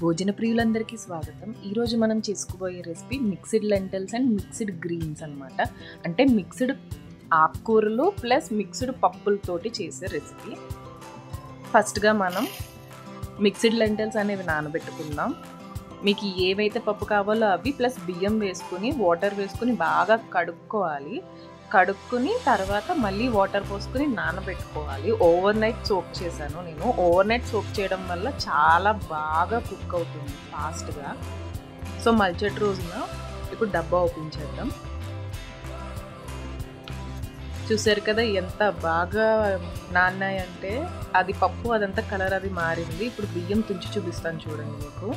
భోజన ప్రియులందరికీ స్వాగతం. ఈరోజు మనం చేసుకోబోయే recipe mixed lentils and mixed greens అనమాట. అంటే మిక్స్డ్ ఆకుకూరలు ప్లస్ మిక్స్డ్ పప్పులతోటి చేసే రెసిపీ. ఫస్ట్గా మనం మిక్స్డ్ లెంటిల్స్ అనేవి నానబెట్టుకుందాం. మీకు ఏవైతే పప్పు కావాలో అవి ప్లస్ బియ్యం వేసుకుని వాటర్ వేసుకుని బాగా కడుక్కుని తర్వాత మళ్ళీ వాటర్ పోసుకుని నానబెట్టుకోవాలి. ఓవర్ నైట్ సోక్ చేశాను నేను. ఓవర్ నైట్ సోక్ చేయడం వల్ల చాలా బాగా కుక్ అవుతుంది ఫాస్ట్గా. సో మల్చటి రోజున ఇప్పుడు డబ్బా ఓపెన్ చేద్దాం. చూసారు కదా ఎంత బాగా నానాయంటే, అది పప్పు అదంతా కలర్ అది మారింది. ఇప్పుడు బియ్యం తుంచి చూపిస్తాను చూడండి. మీకు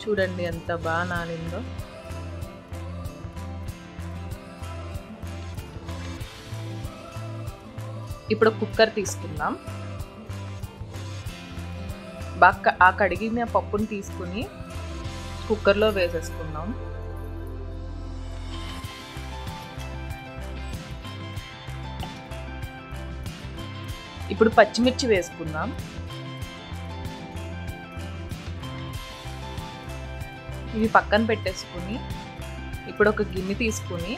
చూడండి ఎంత బాగా నానిందో. ఇప్పుడు కుక్కర్ తీసుకుందాం. బాగా ఆ కడిగిన పప్పుని తీసుకుని కుక్కర్లో వేసేసుకుందాం. ఇప్పుడు పచ్చిమిర్చి వేసుకుందాం. ఇవి పక్కన పెట్టేసుకుని ఇప్పుడు ఒక గిన్నె తీసుకుని,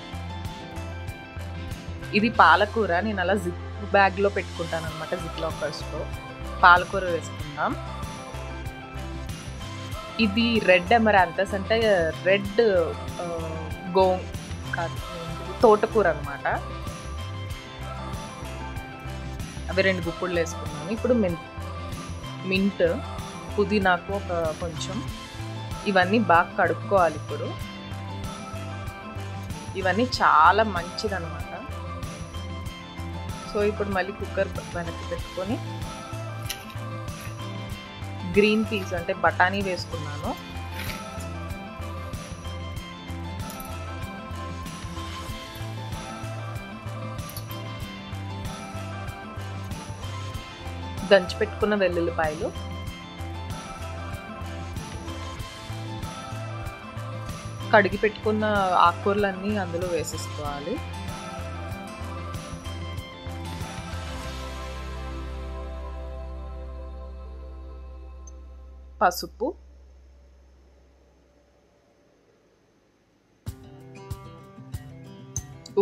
ఇది పాలకూర, నేను అలా జిప్ బ్యాగ్లో పెట్టుకుంటాను అనమాట, జిప్ లాకర్స్లో. పాలకూర వేసుకుందాం. ఇది రెడ్ అమరాంతస్ అంటే రెడ్ కాదు, తోటకూర అనమాట. అవి 2 గుప్పుళ్ళు వేసుకున్నాను. ఇప్పుడు మింట్, పుదీనాకు ఒక కొంచెం, ఇవన్నీ బాగా కడుక్కోవాలి. ఇప్పుడు ఇవన్నీ చాలా మంచిదన్నమాట. సో ఇప్పుడు మళ్ళీ కుక్కర్ వెనక్కి పెట్టుకొని గ్రీన్ పీస్ అంటే బఠానీ వేసుకున్నాను. దంచి పెట్టుకున్న వెల్లుల్లిపాయలు, కడిగి పెట్టుకున్న ఆకుకూరలన్నీ అందులో వేసేసుకోవాలి. పసుపు,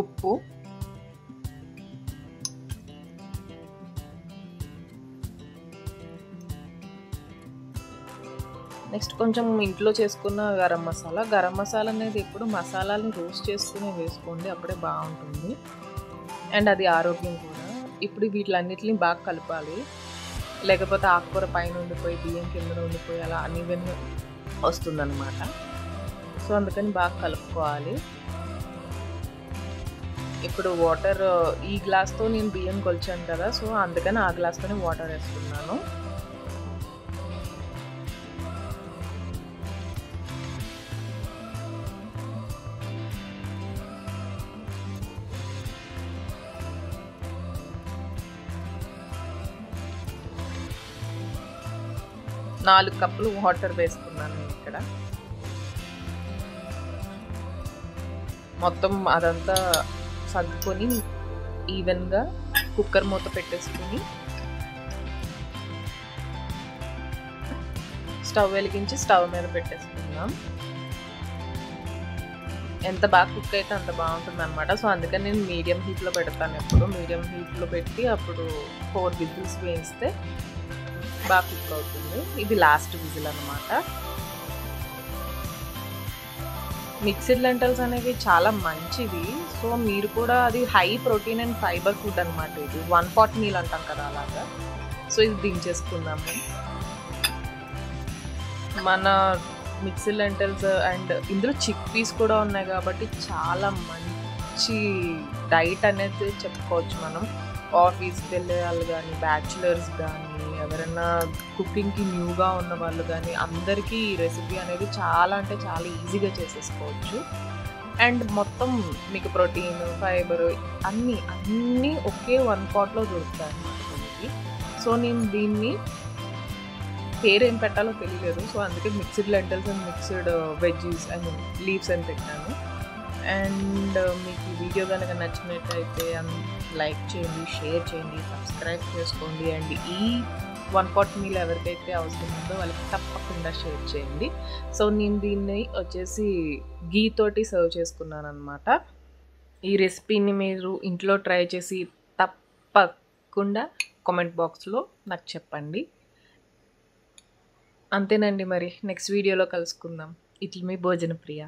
ఉప్పు, నెక్స్ట్ కొంచెం ఇంట్లో చేసుకున్న గరం మసాలా. గరం మసాలా అనేది ఎప్పుడు మసాలాని రోస్ట్ చేసుకుని వేసుకోండి, అప్పుడే బాగుంటుంది. అండ్ అది ఆరోగ్యం కూడా. ఇప్పుడు వీటిలన్నిటిని బాగా కలపాలి, లేకపోతే ఆకుకూర పైన ఉండిపోయి బియ్యం కింద ఉండిపోయి అలా అన్ఈవెన్ వస్తుందన్నమాట. సో అందుకని బాగా కలుపుకోవాలి. ఇప్పుడు వాటర్, ఈ గ్లాస్తో నేను బియ్యం కొలిచాను కదా, సో అందుకని ఆ గ్లాస్తోనే వాటర్ వేసుకున్నాను. నాలుగు కప్పులు వాటర్ వేసుకున్నాను నేను ఇక్కడ. మొత్తం అదంతా సర్దుకొని ఈవెన్గా కుక్కర్ మూత పెట్టేసుకుని స్టవ్ వెలిగించి స్టవ్ మీద పెట్టేసుకుందాం. ఎంత బాగా కుక్ అయితే అంత బాగుంటుంది అనమాట. సో అందుకని నేను మీడియం హీట్లో పెడతాను. ఎప్పుడు మీడియం హీట్లో పెట్టి అప్పుడు 4 విజిల్స్ వేయిస్తే బాగా కుక్ అవుతుంది. ఇది లాస్ట్ విజిల్ అనమాట. మిక్స్డ్ లెంటిల్స్ అనేవి చాలా మంచిది. సో మీరు కూడా, అది high protein and fibre food అనమాట. ఇది 1 pot మీల్ అంటాం కదా, అలాగా. సో ఇది దించేసుకుందాము. మన మిక్స్డ్ లెంటిల్స్ అండ్ ఇందులో చిక్ పీస్ కూడా ఉన్నాయి కాబట్టి చాలా మంచి డైట్ అనేది చెప్పుకోవచ్చు మనం. ఆఫీస్కి వెళ్ళే వాళ్ళు కానీ, బ్యాచులర్స్ కానీ, ఎవరైనా కుకింగ్కి న్యూగా ఉన్న వాళ్ళు కానీ, అందరికీ ఈ రెసిపీ అనేది చాలా అంటే చాలా ఈజీగా చేసేసుకోవచ్చు. అండ్ మొత్తం మీకు ప్రోటీన్, ఫైబర్ అన్నీ ఒకే 1 potలో దొరుకుతాయి అన్నమాట దీనికి. సో నేను దీన్ని పేరు ఏం పెట్టాలో తెలియలేదు. సో అందుకే mixed lentils and mixed veggies and leaves అని పెట్టాను. అండ్ మీకు ఈ వీడియో కనుక నచ్చినట్టయితే లైక్ చేయండి, షేర్ చేయండి, సబ్స్క్రైబ్ చేసుకోండి. అండ్ ఈ వన్ పాట్ మీల్ ఎవరికైతే అవసరం ఉందో వాళ్ళకి తప్పకుండా షేర్ చేయండి. సో నేను దీన్ని వచ్చేసి గీ తోటి సర్వ్ చేసుకున్నాను అనమాట. ఈ రెసిపీని మీరు ఇంట్లో ట్రై చేసి తప్పకుండా కామెంట్ బాక్స్లో నాకు చెప్పండి. అంతేనండి, మరి నెక్స్ట్ వీడియోలో కలుసుకుందాం. ఇట్లా మీ భోజన ప్రియ.